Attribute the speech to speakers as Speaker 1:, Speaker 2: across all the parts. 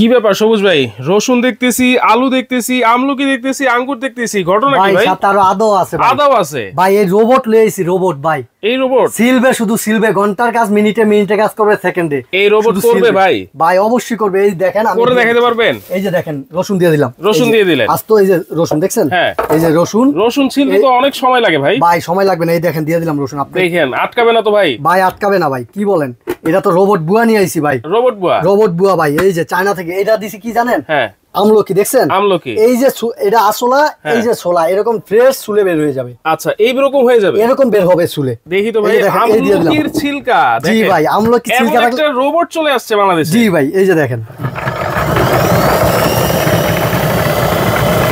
Speaker 1: কি ব্যাপার সবুজ ভাই? রসুন দেখতেছি, আলু দেখতেছি, আমলকি দেখতেছি, আঙ্গুর দেখতেছি, ঘটনা কি ভাই?
Speaker 2: সাথে আরো আদৌ আছে ভাই।
Speaker 1: আদাও আছে
Speaker 2: ভাই এই রোবট লইছি, রোবট ভাই।
Speaker 1: এই রোবট
Speaker 2: সিলবে, শুধু সিলবে, ঘন্টার কাজ মিনিটে মিনিটে কাজ করবে, সেকেন্ডে।
Speaker 1: এই রোবট করবে ভাই?
Speaker 2: ভাই অবশ্যই করবে। এই দেখেন, আমি
Speaker 1: করে দেখাতে পারবেন?
Speaker 2: এই যে দেখেন, রসুন দিয়ে দিলাম।
Speaker 1: রসুন দিয়ে দিলেন?
Speaker 2: আজ তো এই যে রসুন দেখছেন?
Speaker 1: হ্যাঁ,
Speaker 2: এই যে রসুন।
Speaker 1: রসুন ছিলতে তো অনেক সময় লাগে ভাই।
Speaker 2: ভাই সময় লাগবে না, এই দেখেন দিয়ে দিলাম রসুন। আপনি
Speaker 1: দেখেন আটকাবে না তো ভাই?
Speaker 2: ভাই আটকাবে না ভাই, কি বলেন? এটা তো রোবট বুয়া নিয়ে আইছি ভাই।
Speaker 1: রোবট বুয়া?
Speaker 2: রোবট বুয়া ভাই, এই যে চায়না থেকে। এটা দিছি কি জানেন?
Speaker 1: হ্যাঁ,
Speaker 2: আমলকি দেখছেন?
Speaker 1: আমলকি।
Speaker 2: এই যে এটা আসলা, এই যে ছোলা, এরকম ফ্রেশ চুলে বের হয়ে যাবে।
Speaker 1: আচ্ছা, এইরকম হয়ে যাবে?
Speaker 2: এরকম বের হবে চুলে।
Speaker 1: দেখি তো ভাই, আমলকির ছিলকা।
Speaker 2: জি ভাই, আমলকি ছিলকা
Speaker 1: একটা রোবট চলে আসছে বাংলাদেশে।
Speaker 2: জি ভাই, এই যে দেখেন,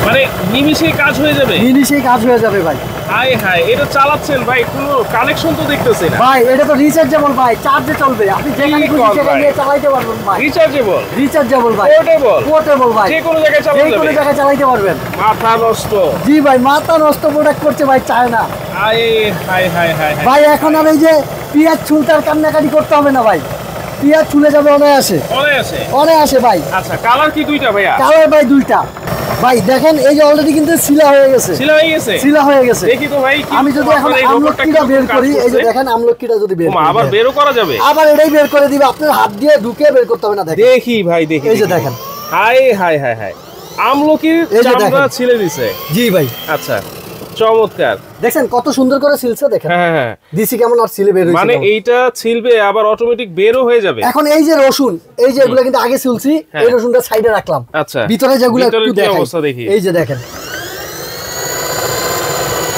Speaker 1: মানে নিমিষেই কাজ হয়ে যাবে?
Speaker 2: নিমিষেই কাজ হয়ে যাবে ভাই।
Speaker 1: হাই হাই, এটা চালাচ্ছেন ভাই, কোনো কানেকশন তো দেখতেছি না
Speaker 2: ভাই। এটা তো রিচার্জেবল ভাই, চার্জে চলবে। আপনি যেখানে খুশি সেখানে নিয়ে চালাতে পারবেন ভাই।
Speaker 1: রিচার্জেবল?
Speaker 2: রিচার্জেবল ভাই,
Speaker 1: পোর্টেবল?
Speaker 2: পোর্টেবল ভাই,
Speaker 1: যে কোনো জায়গায় চালাতে
Speaker 2: যে কোনো জায়গায় চালাতে পারবেন।
Speaker 1: মাথা নষ্ট।
Speaker 2: জি ভাই, মাথা নষ্ট প্রোডাক্ট করছে ভাই China.
Speaker 1: High high high high
Speaker 2: ভাই এখন আর এই যে পিয়াজ ছুলতার কান্নাকাটি করতে হবে না ভাই, পিয়াজ ছুলে যাবে অনায়াসে। অনায়াসে ভাই।
Speaker 1: আচ্ছা, কালার কি দুইটা ভাইয়া?
Speaker 2: কালার ভাই দুইটা ভাই। দেখেন এই যে অলরেডি কিন্তু সিলা হয়ে গেছে।
Speaker 1: সিলা হয়ে গেছে?
Speaker 2: সিলা হয়ে গেছে।
Speaker 1: দেখি তো ভাই।
Speaker 2: আমি যদি এখন আমলকিটা বের করি, এই যে দেখেন আমলকিটা যদি বের করি,
Speaker 1: আবার বেরও করা যাবে?
Speaker 2: আবার এটাই বের করে দিবে, আপনার হাত দিয়ে ঢুকে বের করতে হবে না।
Speaker 1: দেখি ভাই, দেখি।
Speaker 2: এই যে দেখেন,
Speaker 1: হাই হাই হাই হাই, আমলকির চামড়া ছিলে দিছে।
Speaker 2: জি ভাই।
Speaker 1: আচ্ছা, চমৎকার।
Speaker 2: দেখেন কত সুন্দর করে সিলছে, দেখেন।
Speaker 1: হ্যাঁ হ্যাঁ,
Speaker 2: দিছি কেমন আর সিলে বের হইছে।
Speaker 1: মানে এইটা ছিলবে আবার অটোমেটিক বেরও হয়ে যাবে।
Speaker 2: এখন এই যে রসুন, এই যে এগুলা কিন্তু আগে সিলছি, এই রসুনটা সাইডে রাখলাম।
Speaker 1: আচ্ছা,
Speaker 2: ভিতরে যেগুলো একটু
Speaker 1: দেখি।
Speaker 2: এই যে দেখেন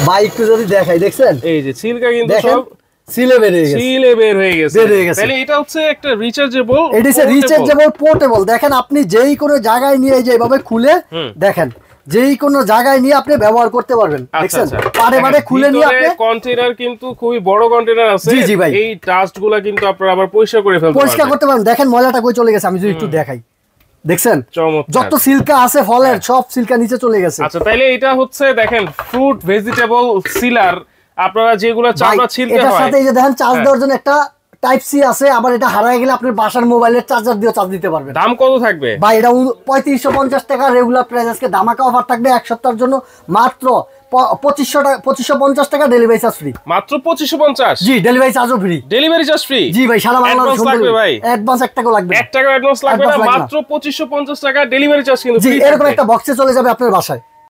Speaker 2: ভাই, একটু যদি দেখাই, দেখছেন
Speaker 1: এই যে ছিলকা কিন্তু সব
Speaker 2: সিলে বের হয়ে গেছে।
Speaker 1: সিলে বের হয়ে গেছে। তাহলে এটা হচ্ছে একটা রিচার্জেবল,
Speaker 2: এটা হচ্ছে রিচার্জেবল পোর্টেবল। দেখেন আপনি যেই কোনো জায়গায় নিয়ে যে এভাবে খুলে দেখেন, যেই কোনো জায়গায় নিয়ে আপনি ব্যবহার করতে পারবেন। দেখছেন পারে পারে খুলে নিয়ে আপনি
Speaker 1: কন্টেইনার কিন্তু খুবই বড় কন্টেইনার আছে।
Speaker 2: জি জি ভাই,
Speaker 1: এই ডাস্টগুলো কিন্তু আপনারা আবার পরিষ্কার করে ফেলতে পারবেন।
Speaker 2: পরিষ্কার করতে পারবেন। দেখেন ময়লাটা কই চলে গেছে, আমি যদি একটু দেখাই, দেখছেন যত সিল্কা আছে ফলের সব সিল্কা নিচে চলে গেছে।
Speaker 1: আচ্ছা, তাহলে এটা হচ্ছে দেখেন ফ্রুট ভেজিটেবল সিলার। আপনারা যেগুলো চামড়া ছিলতে হয়,
Speaker 2: এটার সাথে এই যে দেখেন চার্জ দেওয়ার জন্য একটা টাইপ সি আছে। আবার এটা হারায় গেলে আপনি বাসার মোবাইলের চার্জার দিয়ে চার্জ দিতে পারবেন।
Speaker 1: দাম কত থাকবে
Speaker 2: ভাই? এটা 3550 টাকা রেগুলার প্রাইস। আজকে ধামাকা অফার থাকবে এক সপ্তাহের জন্য, মাত্র 2550 টাকা ডেলিভারি চার্জ ফ্রি।
Speaker 1: মাত্র 2550?
Speaker 2: জি, ডেলিভারি চার্জও ফ্রি।
Speaker 1: Delivery charge free?
Speaker 2: জি ভাই, সারা বাংলাদেশ
Speaker 1: লাগবে ভাই?
Speaker 2: অ্যাডভান্স 1 টাকা লাগবে।
Speaker 1: 1 টাকা অ্যাডভান্স লাগবে না, মাত্র 2550 টাকা ডেলিভারি চার্জ কিন্তু
Speaker 2: জি, এরকম একটা বক্সে চলে যাবে আপনার বাসায়।